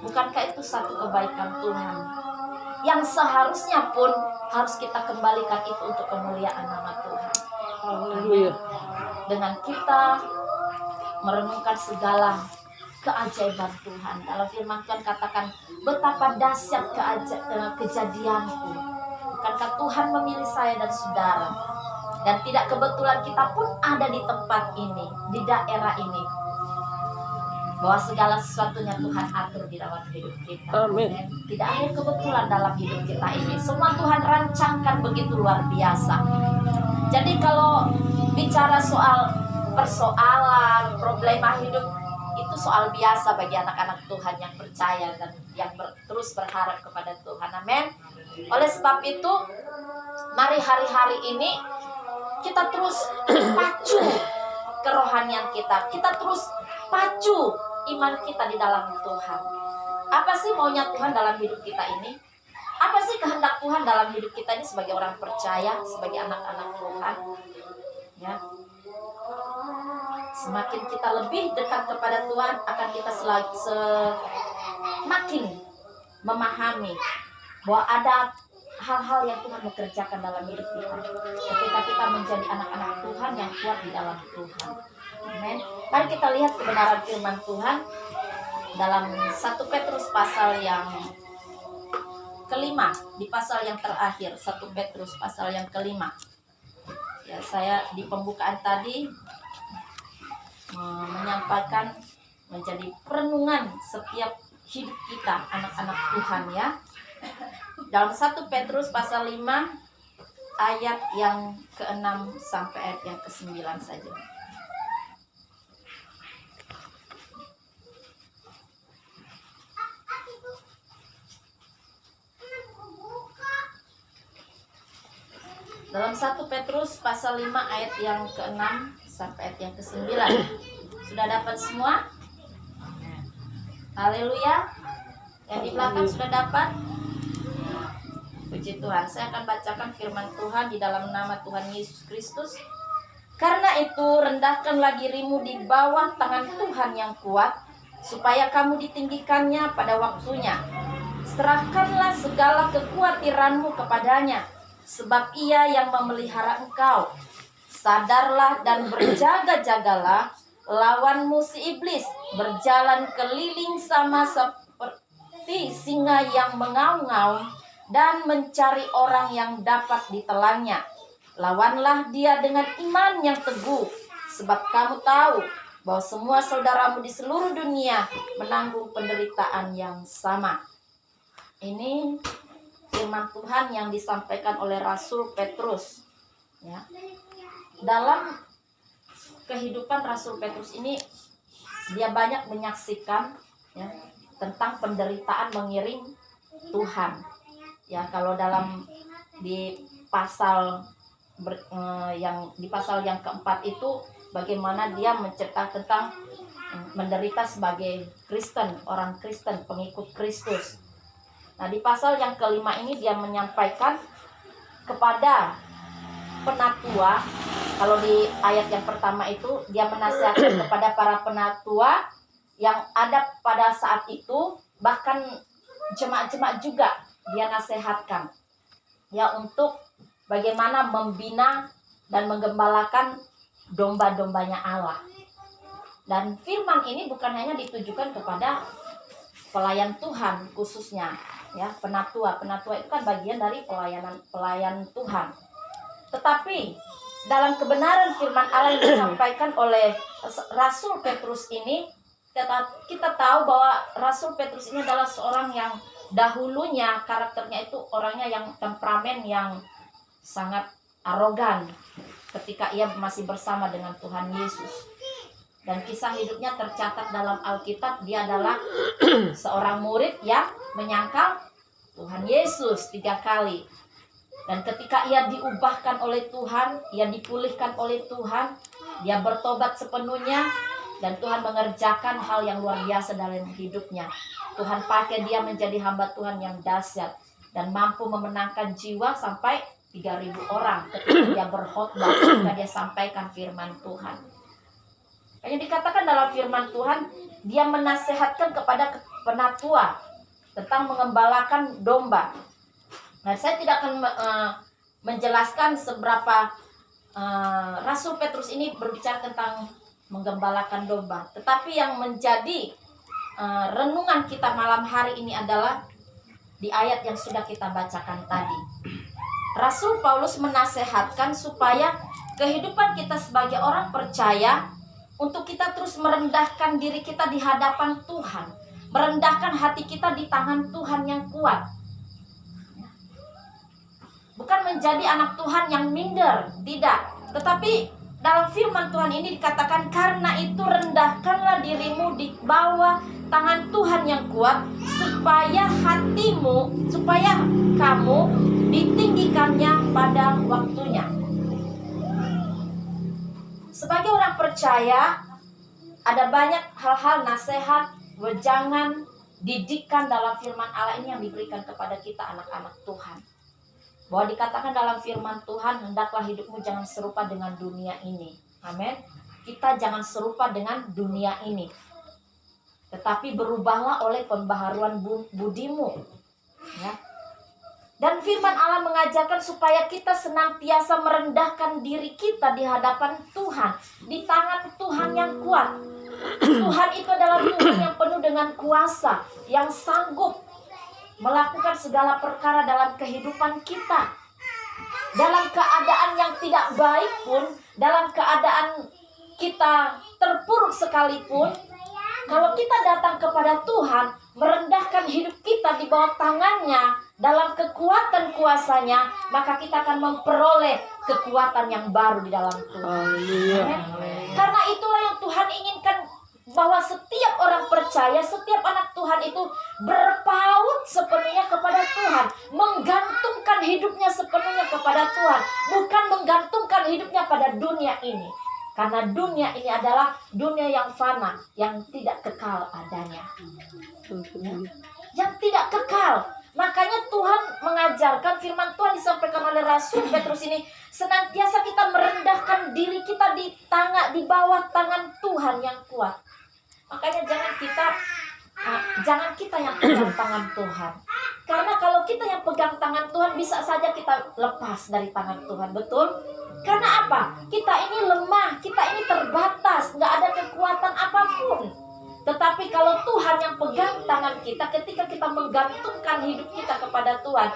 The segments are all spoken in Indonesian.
Bukankah itu satu kebaikan Tuhan yang seharusnya pun harus kita kembalikan itu untuk kemuliaan nama Tuhan. Haleluya. Dengan kita merenungkan segala keajaiban Tuhan. Dalam firman Tuhan katakan, betapa dahsyat kejadianku. Bukankah Tuhan memilih saya dan saudara? Dan tidak kebetulan kita pun ada di tempat ini, di daerah ini, bahwa segala sesuatunya Tuhan atur di dalam hidup kita. Amin. Tidak ada kebetulan dalam hidup kita ini. Semua Tuhan rancangkan begitu luar biasa. Jadi kalau bicara soal persoalan, problema hidup, itu soal biasa bagi anak-anak Tuhan yang percaya dan yang terus berharap kepada Tuhan. Amin. Oleh sebab itu, mari hari-hari ini kita terus pacu kerohanian kita. Kita terus pacu iman kita di dalam Tuhan. Apa sih maunya Tuhan dalam hidup kita ini? Apa sih kehendak Tuhan dalam hidup kita ini sebagai orang percaya, sebagai anak-anak Tuhan? Ya. Semakin kita lebih dekat kepada Tuhan, akan kita semakin memahami bahwa ada hal-hal yang Tuhan bekerjakan dalam hidup kita. Ketika kita menjadi anak-anak Tuhan yang kuat di dalam Tuhan. Amin. Mari kita lihat kebenaran firman Tuhan dalam 1 Petrus pasal yang kelima, di pasal yang terakhir. 1 Petrus pasal yang kelima. Ya, saya di pembukaan tadi menyampaikan menjadi perenungan setiap hidup kita anak-anak Tuhan, ya. Dalam 1 Petrus pasal 5 ayat yang ke-6 sampai ayat yang ke-9 saja. Dalam 1 Petrus pasal 5 ayat yang ke-6 sampai ayat yang ke-9. Sudah dapat semua? Haleluya. Yang di belakang sudah dapat? Puji Tuhan. Saya akan bacakan firman Tuhan di dalam nama Tuhan Yesus Kristus. Karena itu rendahkanlah dirimu di bawah tangan Tuhan yang kuat, supaya kamu ditinggikannya pada waktunya. Serahkanlah segala kekhawatiranmu kepadanya, sebab Ia yang memelihara engkau. Sadarlah dan berjaga-jagalah, lawanmu si iblis berjalan keliling sama seperti singa yang mengaum-ngaum dan mencari orang yang dapat ditelannya. Lawanlah dia dengan iman yang teguh, sebab kamu tahu bahwa semua saudaramu di seluruh dunia menanggung penderitaan yang sama. Ini firman Tuhan yang disampaikan oleh Rasul Petrus, ya. Dalam kehidupan Rasul Petrus ini, dia banyak menyaksikan, ya, tentang penderitaan mengiring Tuhan. Ya, kalau dalam di pasal yang keempat itu, bagaimana dia menceritakan tentang menderita sebagai Kristen, orang Kristen, pengikut Kristus. Nah, di pasal yang kelima ini dia menyampaikan kepada penatua. Kalau di ayat yang pertama itu dia menasihatkan kepada para penatua yang ada pada saat itu, bahkan jemaat-jemaat juga dia nasihatkan, ya, untuk bagaimana membina dan menggembalakan domba-dombanya Allah. Dan firman ini bukan hanya ditujukan kepada pelayan Tuhan khususnya, ya, penatua itu kan bagian dari pelayan Tuhan. Tetapi dalam kebenaran firman Allah yang disampaikan oleh Rasul Petrus ini, kita tahu bahwa Rasul Petrus ini adalah seorang yang dahulunya karakternya itu orangnya yang temperamen, yang sangat arogan ketika ia masih bersama dengan Tuhan Yesus. Dan kisah hidupnya tercatat dalam Alkitab. Dia adalah seorang murid yang menyangkal Tuhan Yesus 3 kali. Dan ketika ia diubahkan oleh Tuhan, ia dipulihkan oleh Tuhan, dia bertobat sepenuhnya, dan Tuhan mengerjakan hal yang luar biasa dalam hidupnya. Tuhan pakai dia menjadi hamba Tuhan yang dahsyat dan mampu memenangkan jiwa sampai 3.000 orang ketika dia berkhotbah, ketika dia sampaikan firman Tuhan. Yang dikatakan dalam firman Tuhan, dia menasihatkan kepada penatua, tentang mengembalakan domba. Nah, saya tidak akan menjelaskan seberapa Rasul Petrus ini berbicara tentang menggembalakan domba. Tetapi yang menjadi renungan kita malam hari ini adalah di ayat yang sudah kita bacakan tadi. Rasul Paulus menasehatkan supaya kehidupan kita sebagai orang percaya untuk kita terus merendahkan diri kita di hadapan Tuhan, merendahkan hati kita di tangan Tuhan yang kuat. Bukan menjadi anak Tuhan yang minder, tidak. Tetapi dalam firman Tuhan ini dikatakan, karena itu rendahkanlah dirimu di bawah tangan Tuhan yang kuat, supaya hatimu, supaya kamu ditinggikannya pada waktunya. Sebagai orang percaya, ada banyak hal-hal nasihat, wejangan, didikan dalam firman Allah ini yang diberikan kepada kita anak-anak Tuhan. Bahwa dikatakan dalam firman Tuhan, hendaklah hidupmu jangan serupa dengan dunia ini. Amin. Kita jangan serupa dengan dunia ini, tetapi berubahlah oleh pembaharuan budimu. Ya. Dan firman Allah mengajarkan supaya kita senantiasa merendahkan diri kita di hadapan Tuhan, di tangan Tuhan yang kuat. Tuhan itu adalah Tuhan yang penuh dengan kuasa, yang sanggup melakukan segala perkara dalam kehidupan kita. Dalam keadaan yang tidak baik pun, dalam keadaan kita terpuruk sekalipun, kalau kita datang kepada Tuhan, merendahkan hidup kita di bawah tangannya, dalam kekuatan kuasanya, maka kita akan memperoleh kekuatan yang baru di dalam Tuhan. Karena itulah yang Tuhan inginkan, bahwa setiap orang percaya, setiap anak Tuhan itu berpaut sepenuhnya kepada Tuhan, menggantungkan hidupnya sepenuhnya kepada Tuhan, bukan menggantungkan hidupnya pada dunia ini. Karena dunia ini adalah dunia yang fana, yang tidak kekal adanya, yang tidak kekal. Makanya Tuhan mengajarkan, firman Tuhan disampaikan oleh Rasul Petrus ini, senantiasa kita merendahkan diri kita di bawah tangan Tuhan yang kuat. Makanya jangan kita yang pegang tangan Tuhan. Karena kalau kita yang pegang tangan Tuhan, bisa saja kita lepas dari tangan Tuhan, betul? Karena apa? Kita ini lemah, kita ini terbatas, nggak ada kekuatan apapun. Tetapi kalau Tuhan yang pegang tangan kita, ketika kita menggantungkan hidup kita kepada Tuhan,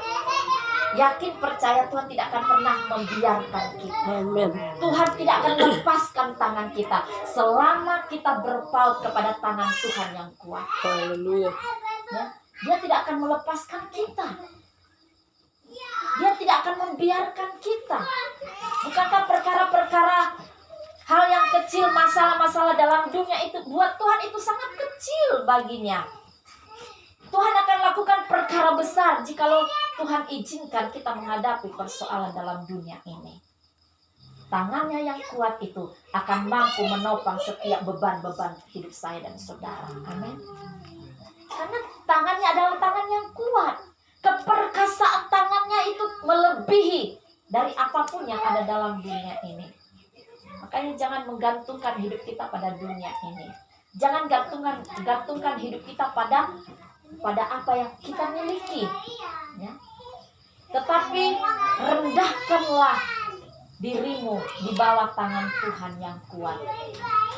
yakin percaya Tuhan tidak akan pernah membiarkan kita. Amen. Tuhan tidak akan lepaskan tangan kita selama kita berpaut kepada tangan Tuhan yang kuat. Haleluya. Ya, Dia tidak akan melepaskan kita. Dia tidak akan membiarkan kita. Bukankah perkara-perkara, hal yang kecil, masalah-masalah dalam dunia itu, buat Tuhan itu sangat kecil baginya. Tuhan akan lakukan perkara besar jikalau Tuhan izinkan kita menghadapi persoalan dalam dunia ini. Tangannya yang kuat itu akan mampu menopang setiap beban-beban hidup saya dan saudara. Amin. Karena tangannya adalah tangan yang kuat. Keperkasaan tangannya itu melebihi dari apapun yang ada dalam dunia ini. Makanya jangan menggantungkan hidup kita pada dunia ini. Jangan gantungkan hidup kita pada apa yang kita miliki, ya. Tetapi rendahkanlah dirimu di bawah tangan Tuhan yang kuat.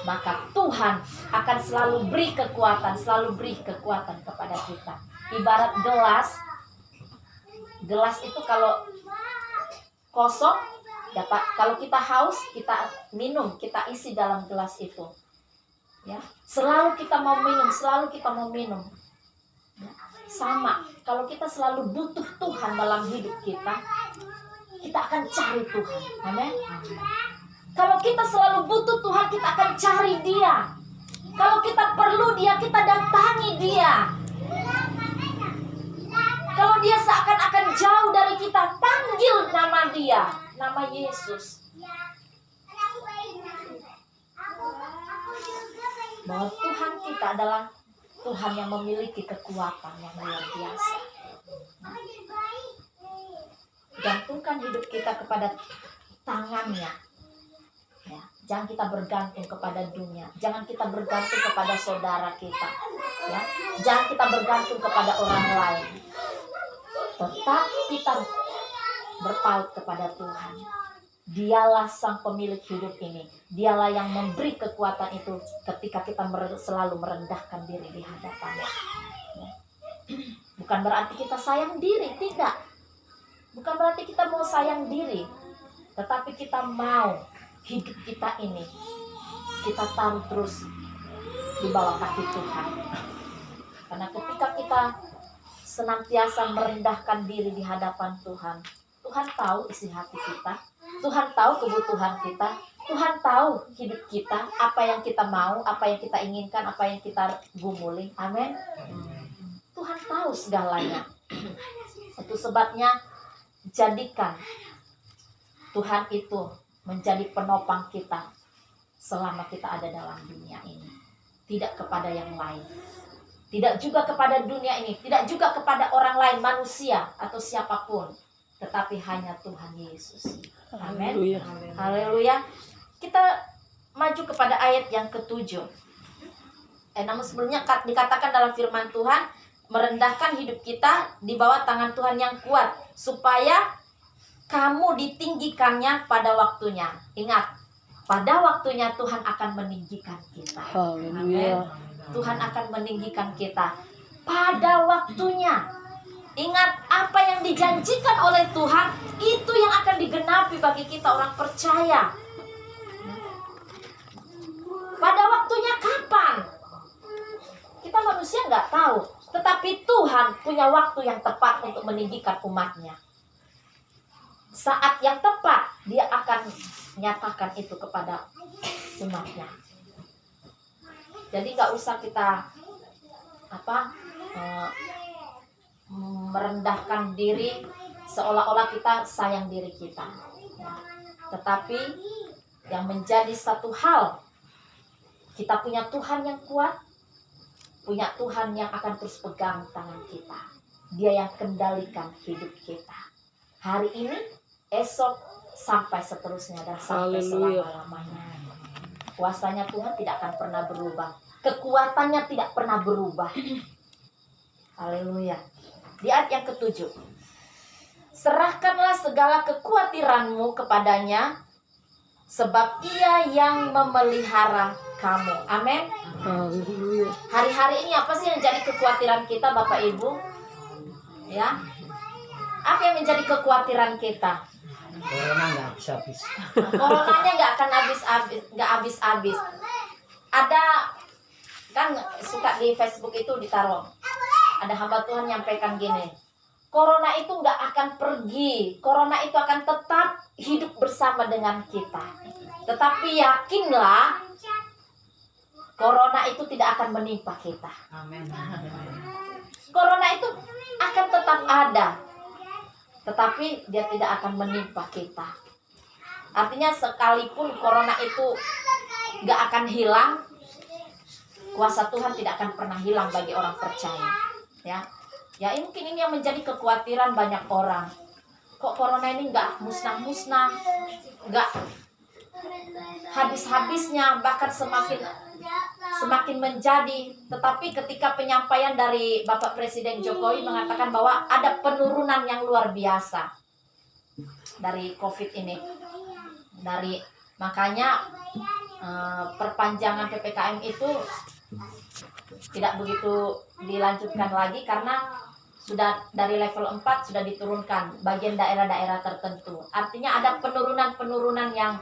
Maka Tuhan akan selalu beri kekuatan kepada kita. Ibarat gelas itu kalau kosong, dapat, kalau kita haus, kita minum, kita isi dalam gelas itu. Ya, selalu kita mau minum. Sama, kalau kita selalu butuh Tuhan dalam hidup kita akan cari Tuhan. Amin. Kalau kita selalu butuh Tuhan, kita akan cari Dia. Kalau kita perlu Dia, kita datangi Dia. Kalau Dia seakan-akan jauh dari kita, panggil nama Dia, nama Yesus. Bahwa Tuhan kita adalah Tuhan yang memiliki kekuatan yang luar biasa. Gantungkan hidup kita kepada tangannya. Ya, jangan kita bergantung kepada dunia, jangan kita bergantung kepada saudara kita, ya, jangan kita bergantung kepada orang lain. Tetap kita berpaut kepada Tuhan. Dialah sang pemilik hidup ini. Dialah yang memberi kekuatan itu ketika kita selalu merendahkan diri di hadapannya. Ya. Bukan berarti kita sayang diri, tidak. Bukan berarti kita mau sayang diri, tetapi kita mau hidup kita ini kita taruh terus di bawah kaki Tuhan. Karena ketika kita senantiasa merendahkan diri di hadapan Tuhan, Tuhan tahu isi hati kita, Tuhan tahu kebutuhan kita, Tuhan tahu hidup kita, apa yang kita mau, apa yang kita inginkan, apa yang kita gumuli. Amin. Tuhan tahu segalanya. Itu sebabnya jadikan Tuhan itu menjadi penopang kita selama kita ada dalam dunia ini. Tidak kepada yang lain. Tidak juga kepada dunia ini. Tidak juga kepada orang lain, manusia atau siapapun. Tetapi hanya Tuhan Yesus. Amin. Haleluya. Kita maju kepada ayat yang ke-7. Namun sebelumnya dikatakan dalam firman Tuhan, merendahkan hidup kita di bawah tangan Tuhan yang kuat, supaya kamu ditinggikannya pada waktunya. Ingat, pada waktunya Tuhan akan meninggikan kita. Amin. Tuhan akan meninggikan kita pada waktunya. Ingat, apa yang dijanjikan oleh Tuhan itu yang akan digenapi bagi kita orang percaya. Pada waktunya kapan? Kita manusia nggak tahu, tetapi Tuhan punya waktu yang tepat untuk meninggikan umatnya. Saat yang tepat dia akan nyatakan itu kepada umatnya. Jadi nggak usah kita merendahkan diri seolah-olah kita sayang diri kita. Tetapi yang menjadi satu hal, kita punya Tuhan yang kuat, punya Tuhan yang akan terus pegang tangan kita. Dia yang kendalikan hidup kita. Hari ini, esok, sampai seterusnya dan sampai selama-lamanya. Kuasanya Tuhan tidak akan pernah berubah. Kekuatannya tidak pernah berubah. Haleluya. Di ayat yang ke-7. Serahkanlah segala kekhawatiranmu kepadanya, sebab ia yang memelihara kamu. Amin. Haleluya. Hari-hari ini apa sih yang jadi kekhawatiran kita, Bapak Ibu? Ya. Apa yang menjadi kekhawatiran kita? Corona nggak habis-habis. Coronanya nggak akan habis-habis. Ada kan suka di Facebook itu ditaruh. Ada hamba Tuhan nyampaikan gini. Corona itu nggak akan pergi. Corona itu akan tetap hidup bersama dengan kita. Tetapi yakinlah, Corona itu tidak akan menimpa kita. Amin. Corona itu akan tetap ada, tetapi dia tidak akan menimpa kita. Artinya sekalipun Corona itu nggak akan hilang, kuasa Tuhan tidak akan pernah hilang bagi orang percaya. Ya mungkin ini yang menjadi kekhawatiran banyak orang. Kok Corona ini nggak musnah-musnah, nggak habis-habisnya, bahkan semakin menjadi. Tetapi ketika penyampaian dari Bapak Presiden Jokowi mengatakan bahwa ada penurunan yang luar biasa dari COVID ini. Makanya perpanjangan PPKM itu tidak begitu dilanjutkan lagi karena sudah dari level 4 sudah diturunkan bagian daerah-daerah tertentu. Artinya ada penurunan-penurunan yang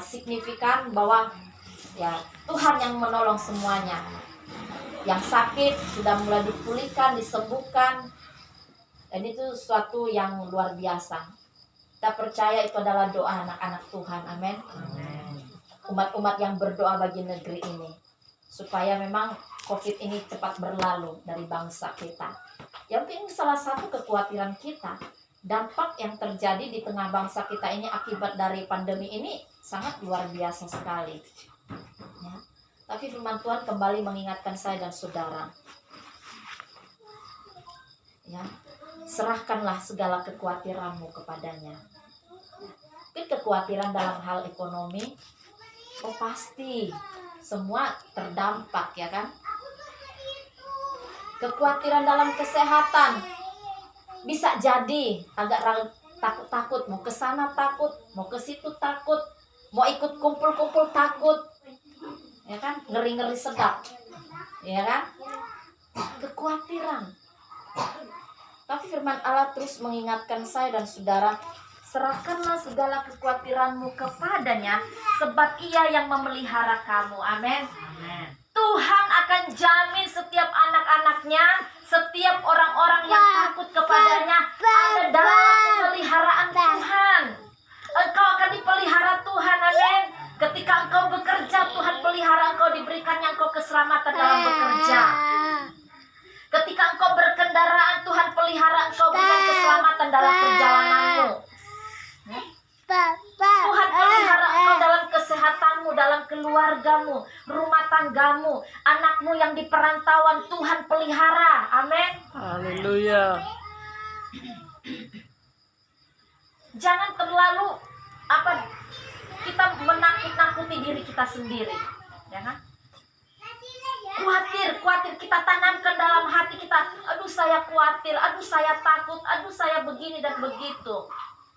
signifikan bahwa ya Tuhan yang menolong semuanya. Yang sakit sudah mulai dipulihkan, disembuhkan. Dan itu sesuatu yang luar biasa. Kita percaya itu adalah doa anak-anak Tuhan. Amin. Umat-umat yang berdoa bagi negeri ini, supaya memang COVID ini cepat berlalu dari bangsa kita. Ya mungkin salah satu kekhawatiran kita, dampak yang terjadi di tengah bangsa kita ini akibat dari pandemi ini sangat luar biasa sekali. Ya. Tapi firman Tuhan kembali mengingatkan saya dan saudara. Ya, serahkanlah segala kekhawatiranmu kepadanya. Mungkin kekhawatiran dalam hal ekonomi? Oh pasti, semua terdampak ya kan. Kekhawatiran dalam kesehatan, bisa jadi agak takut-takut, mau ke sana takut, mau ke situ takut, mau ikut kumpul-kumpul takut, ya kan, ngeri-ngeri sedap, ya kan, kekhawatiran. Tapi firman Allah terus mengingatkan saya dan saudara, serahkanlah segala kekhawatiranmu kepadanya, sebab Ia yang memelihara kamu. Amin. Tuhan akan jamin setiap anak-anaknya, setiap orang-orang yang takut kepadanya ada dalam pemeliharaan Tuhan. Engkau akan dipelihara Tuhan, amin. Ketika engkau bekerja, Tuhan pelihara engkau, diberikannya engkau keselamatan dalam bekerja. Ketika engkau berkendaraan, Tuhan pelihara engkau, berikan keselamatan dalam perjalananmu. Tuhan pelihara engkau dalam kesehatanmu, dalam keluargamu, rumah tanggamu, anakmu yang di perantauan, Tuhan pelihara. Amin. Haleluya. Jangan terlalu kita menakut-nakuti diri kita sendiri, ya kan? Khawatir kita tanamkan dalam hati kita, aduh saya khawatir, aduh saya takut, aduh saya begini dan begitu.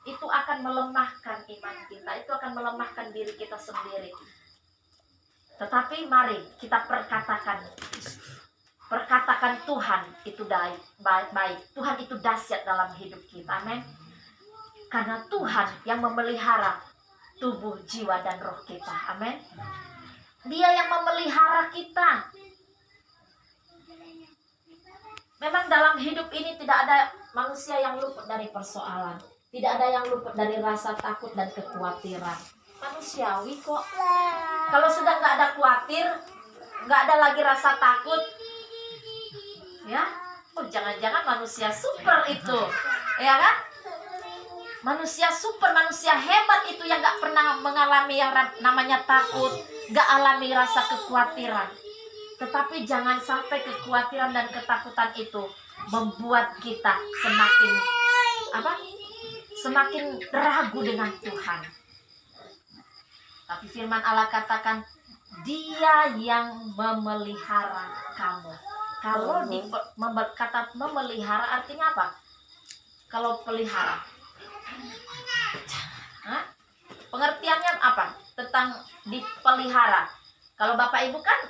Itu akan melemahkan iman kita, itu akan melemahkan diri kita sendiri. Tetapi mari kita perkatakan Tuhan itu baik, Tuhan itu dahsyat dalam hidup kita, amin. Karena Tuhan yang memelihara tubuh, jiwa, dan roh kita, amin. Dia yang memelihara kita. Memang dalam hidup ini tidak ada manusia yang luput dari persoalan, tidak ada yang luput dari rasa takut dan kekhawatiran. Manusiawi kok. Kalau sudah nggak ada khawatir, nggak ada lagi rasa takut, ya, oh jangan-jangan manusia super itu, ya kan? Manusia super, manusia hebat itu yang nggak pernah mengalami yang namanya takut, nggak alami rasa kekhawatiran. Tetapi jangan sampai kekhawatiran dan ketakutan itu membuat kita semakin ragu dengan Tuhan. Tapi firman Allah katakan, Dia yang memelihara kamu. Kalau kata memelihara artinya apa? Kalau pelihara, pengertiannya apa? Tentang dipelihara. Kalau Bapak Ibu kan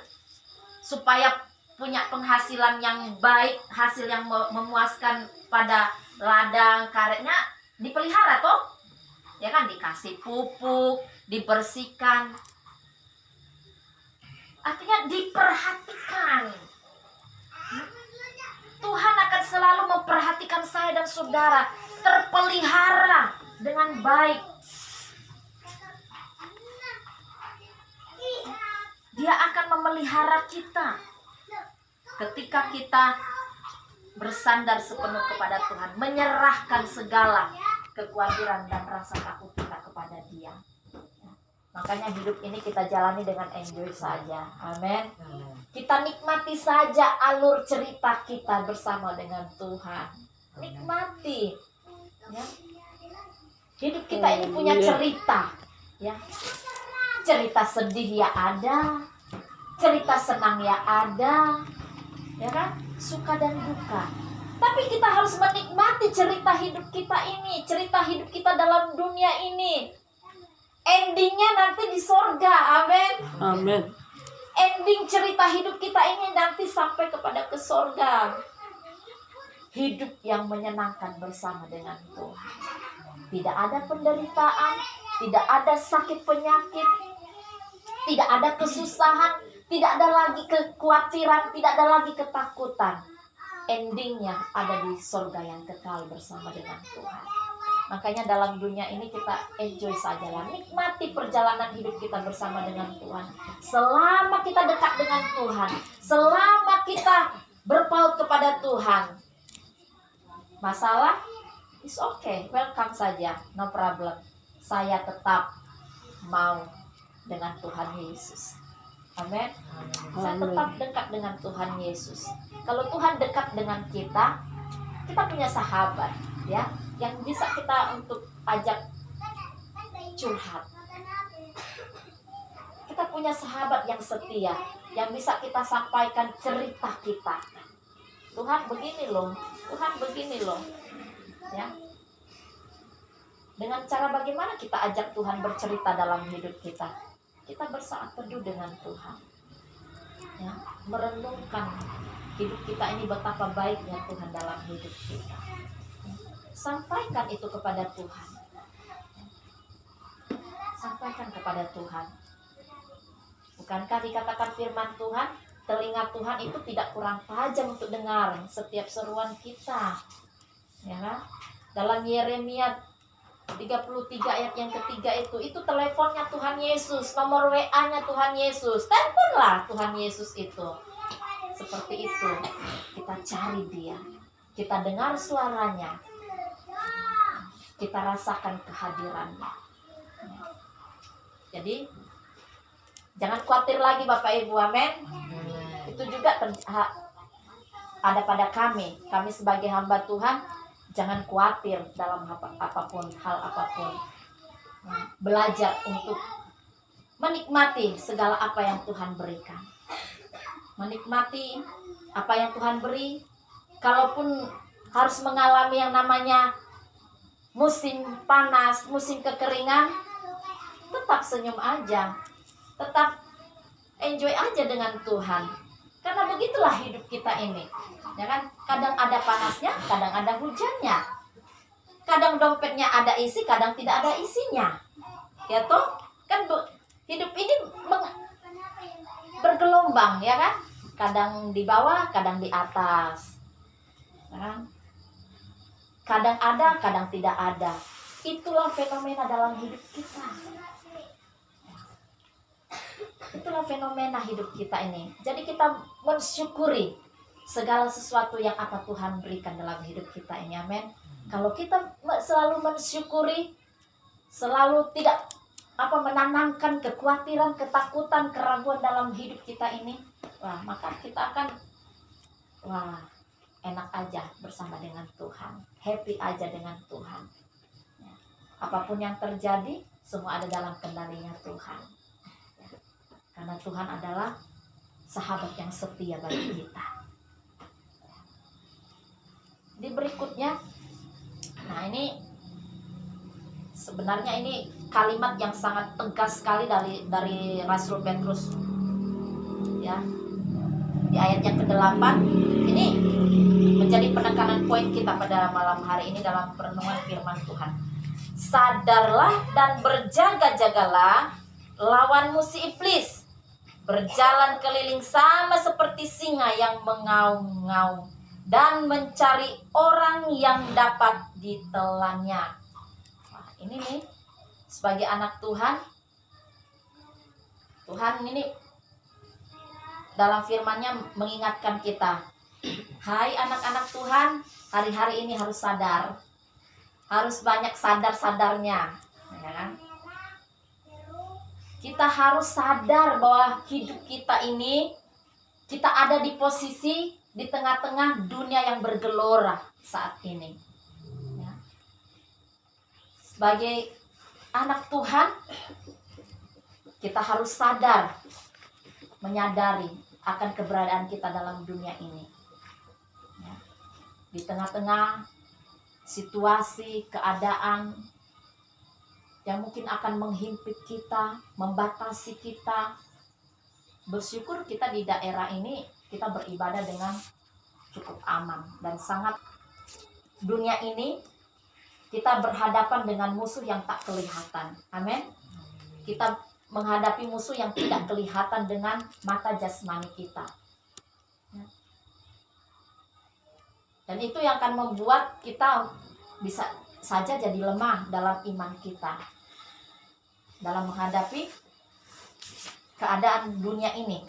supaya punya penghasilan yang baik, hasil yang memuaskan pada ladang karetnya, dipelihara toh, ya kan, dikasih pupuk, dibersihkan, artinya diperhatikan. Tuhan akan selalu memperhatikan saya dan saudara, terpelihara dengan baik. Dia akan memelihara kita ketika kita bersandar sepenuh kepada Tuhan, menyerahkan segala kekhawatiran dan rasa takut kita kepada Dia. Makanya hidup ini kita jalani dengan enjoy saja. Amin. Kita nikmati saja alur cerita kita bersama dengan Tuhan. Nikmati, ya. Hidup kita ini punya cerita, ya. Cerita sedih ya ada, cerita senang ya ada, ya kan, suka dan duka. Tapi kita harus menikmati cerita hidup kita ini, cerita hidup kita dalam dunia ini. Endingnya nanti di sorga, amin. Amin. Ending cerita hidup kita ini nanti sampai kepada ke sorga. Hidup yang menyenangkan bersama dengan Tuhan. Tidak ada penderitaan, tidak ada sakit penyakit, tidak ada kesusahan, tidak ada lagi kekhawatiran, tidak ada lagi ketakutan. Endingnya ada di surga yang kekal bersama dengan Tuhan. Makanya dalam dunia ini kita enjoy sajalah, nikmati perjalanan hidup kita bersama dengan Tuhan. Selama kita dekat dengan Tuhan, selama kita berpaut kepada Tuhan, masalah is okay, welcome saja, no problem. Saya tetap mau dengan Tuhan Yesus. Amin. Saya tetap dekat dengan Tuhan Yesus. Kalau Tuhan dekat dengan kita, kita punya sahabat, ya, yang bisa kita untuk ajak curhat. Kita punya sahabat yang setia, yang bisa kita sampaikan cerita kita. Tuhan begini loh, Tuhan begini loh. Ya. Dengan cara bagaimana kita ajak Tuhan bercerita dalam hidup kita? Kita bersaat teduh dengan Tuhan. Ya, merenungkan hidup kita ini betapa baiknya Tuhan dalam hidup kita. Sampaikan itu kepada Tuhan. Sampaikan kepada Tuhan. Bukankah dikatakan firman Tuhan, telinga Tuhan itu tidak kurang tajam untuk dengar setiap seruan kita. Ya kan? Dalam Yeremia 33 ayat yang ketiga itu teleponnya Tuhan Yesus, nomor WA-nya Tuhan Yesus. Teleponlah Tuhan Yesus itu. Seperti itu. Kita cari Dia. Kita dengar suaranya. Kita rasakan kehadirannya. Jadi jangan khawatir lagi Bapak Ibu, amin. Itu juga ada pada kami sebagai hamba Tuhan. Jangan khawatir dalam apapun, hal apapun. Belajar untuk menikmati segala apa yang Tuhan berikan. Menikmati apa yang Tuhan beri. Kalaupun harus mengalami yang namanya musim panas, musim kekeringan, tetap senyum aja. Tetap enjoy aja dengan Tuhan. Karena begitulah hidup kita ini. Ya kan? Kadang ada panasnya, kadang ada hujannya. Kadang dompetnya ada isi, kadang tidak ada isinya. Ya toh? Kan hidup ini bergelombang, ya kan? Kadang di bawah, kadang di atas. Ya kan? Kadang ada, kadang tidak ada. Itulah fenomena dalam hidup kita. Itulah fenomena hidup kita ini. Jadi kita mensyukuri segala sesuatu yang apa Tuhan berikan dalam hidup kita ini, amin. Kalau kita selalu mensyukuri, selalu tidak menanamkan kekhawatiran, ketakutan, keraguan dalam hidup kita ini, maka kita akan enak aja bersama dengan Tuhan, happy aja dengan Tuhan. Apapun yang terjadi, semua ada dalam kendalinya Tuhan. Karena Tuhan adalah sahabat yang setia bagi kita. Di berikutnya, nah ini sebenarnya ini kalimat yang sangat tegas sekali dari Rasul Petrus, ya, di ayat yang ke-8. Ini menjadi penekanan poin kita pada malam hari ini dalam perenungan firman Tuhan. Sadarlah dan berjaga-jagalah, lawanmu si iblis berjalan keliling sama seperti singa yang mengaum-ngaum dan mencari orang yang dapat ditelannya. Ini nih, sebagai anak Tuhan, Tuhan ini dalam firman-Nya mengingatkan kita, hai anak-anak Tuhan, hari-hari ini harus sadar, harus banyak sadar-sadarnya, ya kan? Kita harus sadar bahwa hidup kita ini, kita ada di posisi di tengah-tengah dunia yang bergelora saat ini. Ya. Sebagai anak Tuhan, kita harus sadar, menyadari akan keberadaan kita dalam dunia ini. Ya. Di tengah-tengah situasi, keadaan yang mungkin akan menghimpit kita, membatasi kita, bersyukur kita di daerah ini kita beribadah dengan cukup aman dan sangat. Dunia ini kita berhadapan dengan musuh yang tak kelihatan. Amin. Kita menghadapi musuh yang tidak kelihatan dengan mata jasmani kita. Dan itu yang akan membuat kita bisa saja jadi lemah dalam iman kita, dalam menghadapi keadaan dunia ini.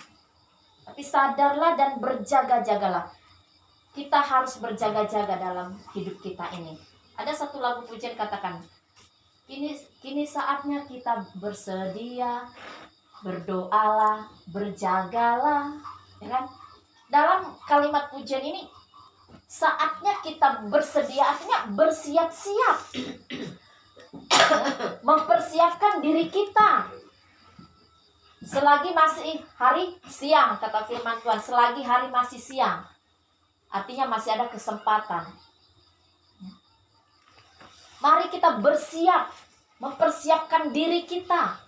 Tapi sadarlah dan berjaga-jagalah. Kita harus berjaga-jaga dalam hidup kita ini. Ada satu lagu pujian katakan, kini saatnya kita bersedia, berdoalah, berjagalah. Ya kan? Dalam kalimat pujian ini, saatnya kita bersedia, artinya bersiap-siap. mempersiapkan diri kita. Selagi masih hari siang, kata firman Tuhan, selagi hari masih siang, artinya masih ada kesempatan. Mari kita bersiap, mempersiapkan diri kita.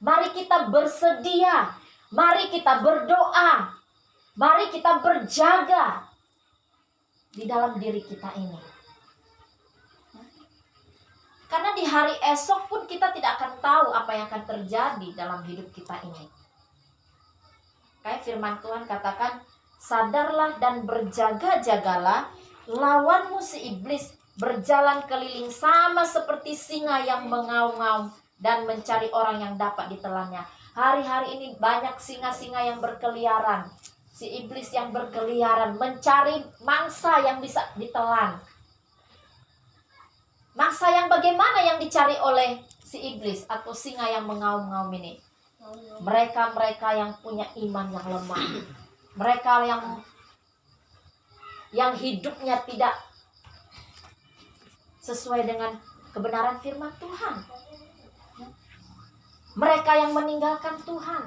Mari kita bersedia. Mari kita berdoa. Mari kita berjaga di dalam diri kita ini. Karena di hari esok pun kita tidak akan tahu apa yang akan terjadi dalam hidup kita ini. Kayak firman Tuhan katakan, sadarlah dan berjaga-jagalah, lawanmu si iblis berjalan keliling sama seperti singa yang mengaum-ngaum dan mencari orang yang dapat ditelannya. Hari-hari ini banyak singa-singa yang berkeliaran. Si iblis yang berkeliaran mencari mangsa yang bisa ditelan. Mangsa yang bagaimana yang dicari oleh si iblis atau singa yang mengaum-ngaum ini? Mereka-mereka yang punya iman yang lemah. Mereka yang hidupnya tidak sesuai dengan kebenaran firman Tuhan. Mereka yang meninggalkan Tuhan.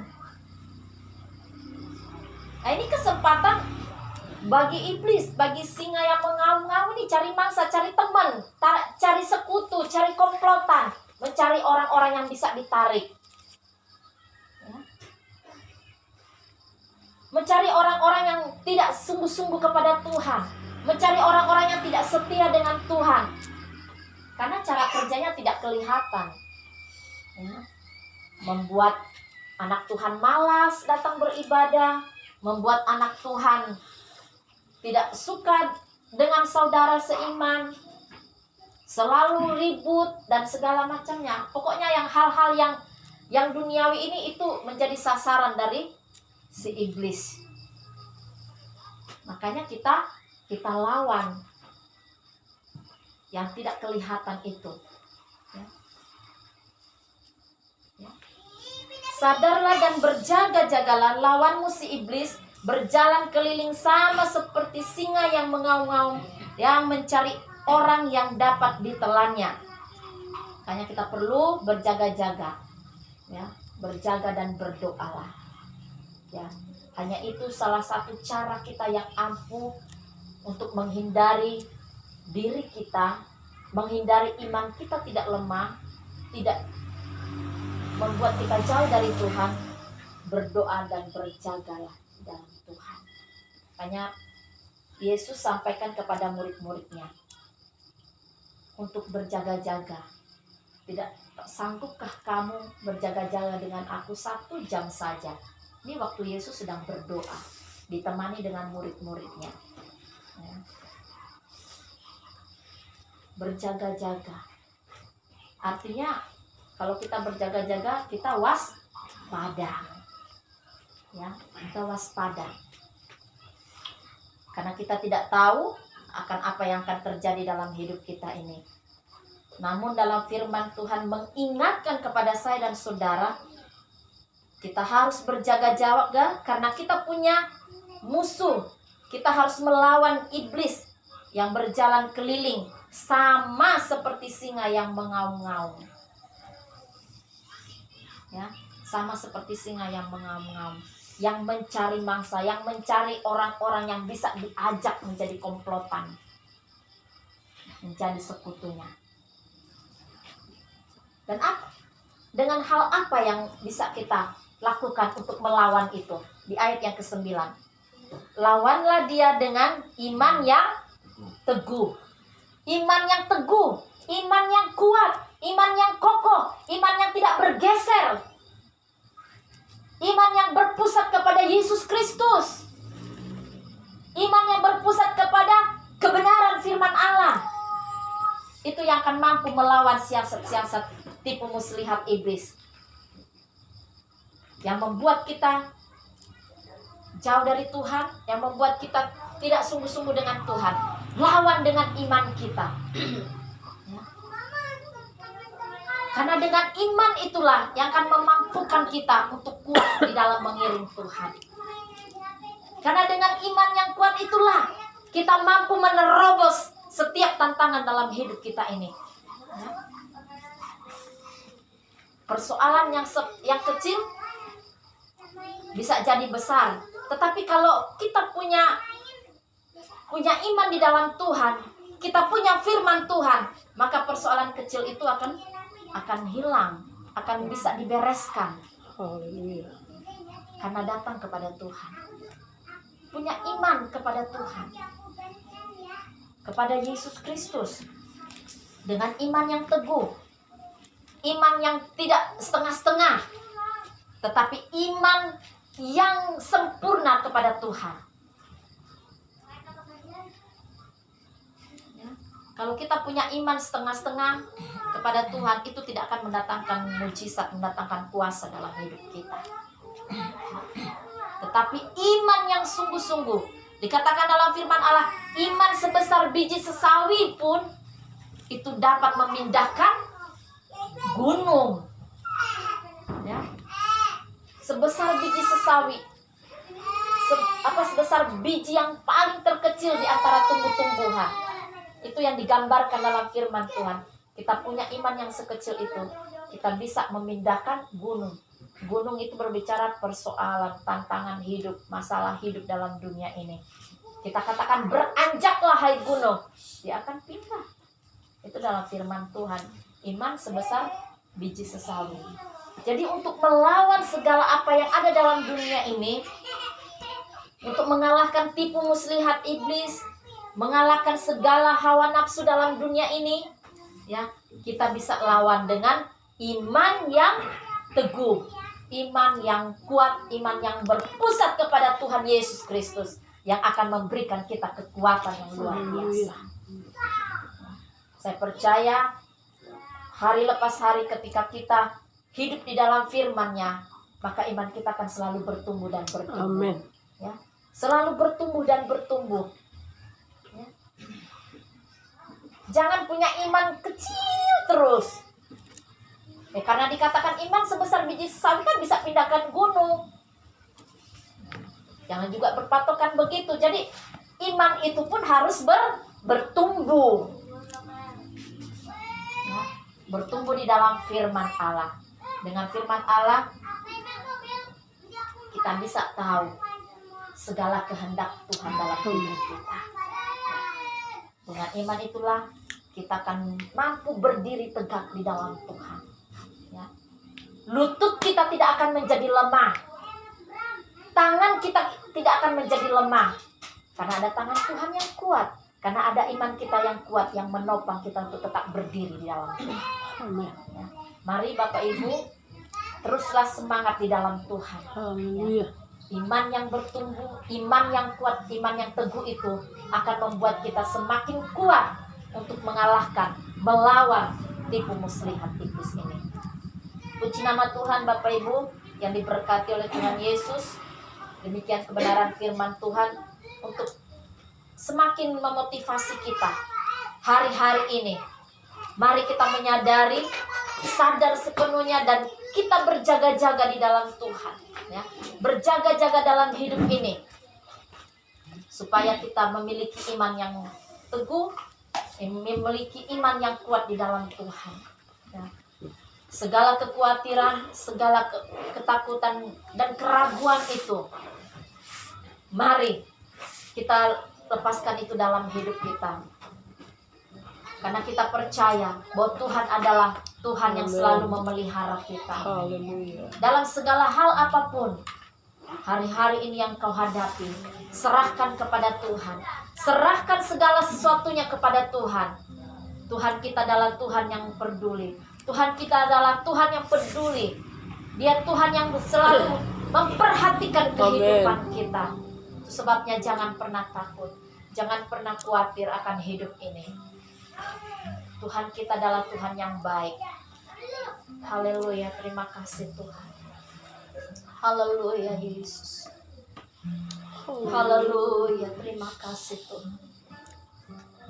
Nah, ini kesempatan bagi iblis, bagi singa yang mengaum-ngaum ini, cari mangsa, cari teman, cari sekutu, cari komplotan, mencari orang-orang yang bisa ditarik. Mencari orang-orang yang tidak sungguh-sungguh kepada Tuhan, mencari orang-orang yang tidak setia dengan Tuhan. Karena cara kerjanya tidak kelihatan. Membuat anak Tuhan malas datang beribadah, membuat anak Tuhan tidak suka dengan saudara seiman, selalu ribut dan segala macamnya. Pokoknya yang hal-hal yang duniawi ini itu menjadi sasaran dari si iblis. Makanya kita lawan yang tidak kelihatan itu. Sadarlah dan berjaga-jagalah, lawanmu si iblis berjalan keliling sama seperti singa yang mengaum-ngaum, yang mencari orang yang dapat ditelannya. Makanya kita perlu berjaga-jaga, ya, berjaga dan berdoalah. Ya, hanya itu salah satu cara kita yang ampuh untuk menghindari diri kita, menghindari iman kita tidak lemah, tidak membuat kita jauh dari Tuhan. Berdoa dan berjagalah dalam Tuhan. Makanya Yesus sampaikan kepada murid-muridnya untuk berjaga-jaga. Tidak sanggupkah kamu berjaga-jaga dengan aku 1 jam saja? Ini waktu Yesus sedang berdoa, ditemani dengan murid-muridnya. Ya. Berjaga-jaga. Artinya kalau kita berjaga-jaga, kita waspada. Ya, kita waspada. Karena kita tidak tahu akan apa yang akan terjadi dalam hidup kita ini. Namun dalam firman Tuhan mengingatkan kepada saya dan saudara, kita harus berjaga-jaga karena kita punya musuh. Kita harus melawan iblis yang berjalan keliling sama seperti singa yang mengaum-ngaum. Ya, sama seperti singa yang mengaum-ngaum, yang mencari mangsa, yang mencari orang-orang yang bisa diajak menjadi komplotan, menjadi sekutunya. Dan dengan hal apa yang bisa kita lakukan untuk melawan itu? Di ayat yang ke-9, lawanlah dia dengan iman yang teguh. Iman yang teguh, iman yang kuat, iman yang kokoh, iman yang tidak bergeser, iman yang berpusat kepada Yesus Kristus, iman yang berpusat kepada kebenaran firman Allah. Itu yang akan mampu melawan siasat-siasat tipu muslihat iblis yang membuat kita jauh dari Tuhan, yang membuat kita tidak sungguh-sungguh dengan Tuhan. Lawan dengan iman kita. Karena dengan iman itulah yang akan memampukan kita untuk kuat di dalam mengiring Tuhan. Karena dengan iman yang kuat itulah kita mampu menerobos setiap tantangan dalam hidup kita ini. Persoalan yang kecil bisa jadi besar. Tetapi kalau kita punya iman di dalam Tuhan, kita punya firman Tuhan, maka persoalan kecil itu akan hilang, akan bisa dibereskan. Haleluya. Karena datang kepada Tuhan. Punya iman kepada Tuhan. Kepada Yesus Kristus. Dengan iman yang teguh. Iman yang tidak setengah-setengah. Tetapi iman yang sempurna kepada Tuhan. Ya. Kalau kita punya iman setengah-setengah kepada Tuhan, itu tidak akan mendatangkan mujizat, mendatangkan kuasa dalam hidup kita. Tetapi iman yang sungguh-sungguh, dikatakan dalam firman Allah, iman sebesar biji sesawi pun itu dapat memindahkan gunung. Ya. Sebesar biji sesawi, sebesar biji yang paling terkecil di antara tumbuh-tumbuhan. Itu yang digambarkan dalam firman Tuhan. Kita punya iman yang sekecil itu, kita bisa memindahkan gunung. Gunung itu berbicara persoalan, tantangan hidup, masalah hidup dalam dunia ini. Kita katakan beranjaklah hai gunung, dia akan pindah. Itu dalam firman Tuhan. Iman sebesar biji sesawi. Jadi untuk melawan segala apa yang ada dalam dunia ini, untuk mengalahkan tipu muslihat iblis, mengalahkan segala hawa nafsu dalam dunia ini, ya, kita bisa lawan dengan iman yang teguh, iman yang kuat, iman yang berpusat kepada Tuhan Yesus Kristus, yang akan memberikan kita kekuatan yang luar biasa. Saya percaya hari lepas hari ketika kita hidup di dalam firman-Nya, maka iman kita akan selalu bertumbuh dan bertumbuh. Amin. Ya, selalu bertumbuh dan bertumbuh. Ya. Jangan punya iman kecil terus. Ya, karena dikatakan iman sebesar biji sesawi kan bisa pindahkan gunung. Jangan juga berpatokan begitu. Jadi iman itu pun harus bertumbuh. Ya, bertumbuh di dalam firman Allah. Dengan firman Allah kita bisa tahu segala kehendak Tuhan dalam hidup kita. Dengan iman itulah kita akan mampu berdiri tegak di dalam Tuhan. Ya. Lutut kita tidak akan menjadi lemah. Tangan kita tidak akan menjadi lemah. Karena ada tangan Tuhan yang kuat. Karena ada iman kita yang kuat yang menopang kita untuk tetap berdiri di dalam Tuhan. Ya. Mari Bapak Ibu, teruslah semangat di dalam Tuhan. Haleluya. Iman yang bertumbuh, iman yang kuat, iman yang teguh itu akan membuat kita semakin kuat untuk mengalahkan, melawan tipu muslihat iblis ini. Puji nama Tuhan Bapak Ibu yang diberkati oleh Tuhan Yesus. Demikian kebenaran firman Tuhan untuk semakin memotivasi kita hari-hari ini. Mari kita menyadari, sadar sepenuhnya, dan kita berjaga-jaga di dalam Tuhan, ya. Berjaga-jaga dalam hidup ini supaya kita memiliki iman yang teguh, memiliki iman yang kuat di dalam Tuhan, ya. Segala kekhawatiran, segala ketakutan dan keraguan itu, mari kita lepaskan itu dalam hidup kita. Karena kita percaya bahwa Tuhan adalah Tuhan yang selalu memelihara kita. Haleluya. Dalam segala hal apapun, hari-hari ini yang kau hadapi, serahkan kepada Tuhan. Serahkan segala sesuatunya kepada Tuhan. Tuhan kita adalah Tuhan yang peduli. Tuhan kita adalah Tuhan yang peduli. Dia Tuhan yang selalu memperhatikan kehidupan kita. Itu sebabnya jangan pernah takut. Jangan pernah khawatir akan hidup ini. Tuhan kita adalah Tuhan yang baik. Haleluya, terima kasih Tuhan. Haleluya Yesus. Haleluya, terima kasih Tuhan.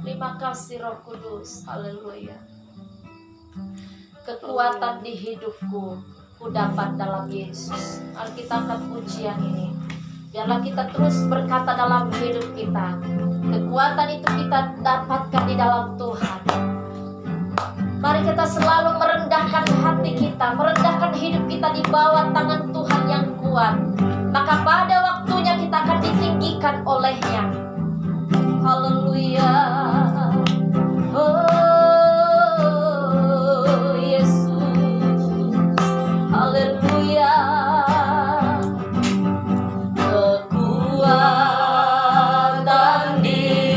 Terima kasih Roh Kudus. Haleluya. Kekuatan di hidupku ku dapat dalam Yesus. Mari kita angkat pujian ini. Biarlah kita terus berkata dalam hidup kita, kekuatan itu kita dapatkan di dalam Tuhan. Mari kita selalu merendahkan hati kita, merendahkan hidup kita di bawah tangan Tuhan yang kuat. Maka pada waktunya kita akan ditinggikan olehnya. Haleluya. Oh Yesus. Haleluya. Kekuatan di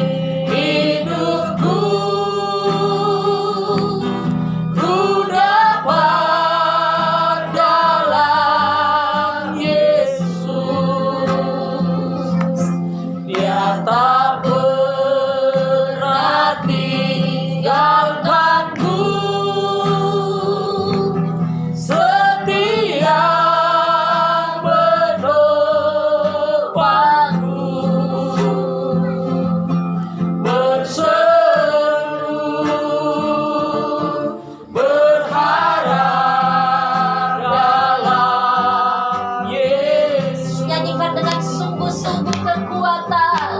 hidupku ku dapat dalam Yesus. Dia tak pernah tinggalkanku, setia menopangku, berseru berharap dalam Yesus. Nyanyikan dengan sungguh-sungguh kekuatan.